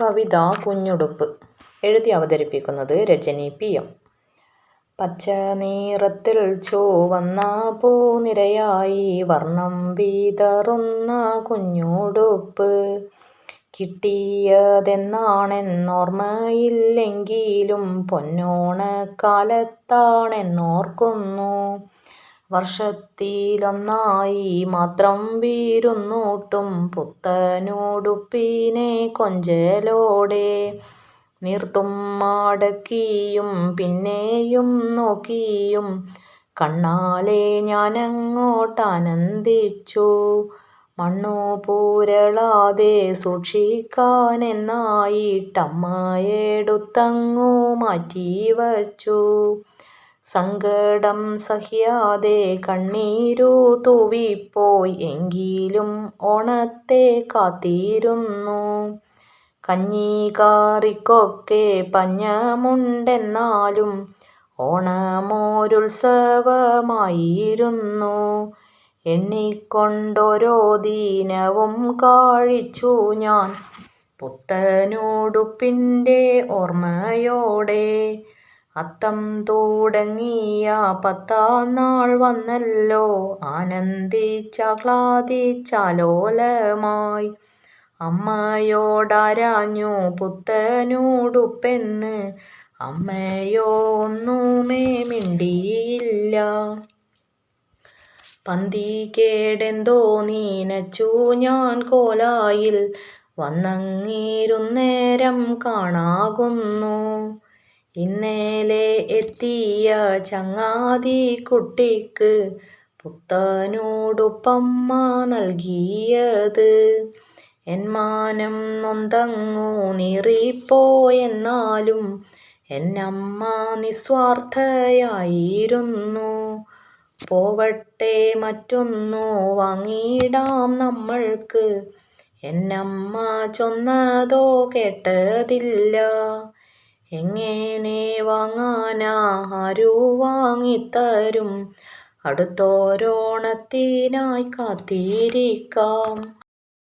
കവിത കുഞ്ഞുടുപ്പ്. എഴുതി അവതരിപ്പിക്കുന്നത് രജനി പി.എം. പച്ച നിറത്തിൽ ചുവന്ന പൂനിരയായി വർണ്ണം വിതറുന്ന കുഞ്ഞുടുപ്പ് കിട്ടിയതെന്നാണെന്നോർമ്മയില്ലെങ്കിലും പൊന്നോണക്കാലത്താണെന്നോർക്കുന്നു. വർഷത്തിലൊന്നായി മാത്രം വിരുന്നൂട്ടും പുത്തനുടുപ്പിനെ കൊഞ്ചലോടെ നീർത്തും മടക്കിയും പിന്നെയും നോക്കിയും കണ്ണാലെ ഞാനങ്ങോട്ടാനന്ദിച്ചു. മണ്ണു പുരളാതെ സൂക്ഷിക്കാനെന്നായിട്ടമ്മയെടുത്തങ്ങു മാറ്റിവച്ചു. സങ്കടം സഹ്യാതെ കണ്ണീരു തൂവിപ്പോയി. എങ്കിലും ഓണത്തെ കാത്തിരുന്നു. കഞ്ഞിക്കറിക്കൊക്കെ പഞ്ഞമുണ്ടെന്നാലും ഓണമൊരുത്സവമായിരുന്നു. എണ്ണിക്കൊണ്ടോരോ ദിനവും കഴിച്ചു ഞാൻ പുത്തനുടുപ്പിൻ്റെ ഓർമ്മയോടെ. അത്തം തുടങ്ങിയ 10-ാം നാൾ വന്നല്ലോ ആനന്ദിച്ചാഹ്ലാദിച്ചാലോലമായി. അമ്മയോടാരാഞ്ഞു പുത്തനുടുപ്പെന്ന്. അമ്മയോ ഒന്നുമേ മിണ്ടിയില്ല. പന്തികേടെന്തോ നനച്ചു ഞാൻ കോലായിൽ വന്നങ്ങിരുന്നേരം കാണാകുന്നു. ഇന്നലെ എത്തിയ ചങ്ങാതിക്കുട്ടിക്ക് പുത്തനുടുപ്പമ്മ നൽകിയത്. എൻ മാനം നൊന്തങ്ങു നീറിപ്പോയെന്നാലും എന്നമ്മ നിസ്വാർത്ഥയായിരുന്നു. പോവട്ടെ, മറ്റൊന്നു വാങ്ങിടാം നമ്മൾക്ക്, എന്നമ്മ ചൊന്നതോ കേട്ടതില്ല. എങ്ങനെ വാങ്ങാനാ, ആരു വാങ്ങിത്തരും? അടുത്തോരോണത്തിനായി കാത്തിരിക്കാം.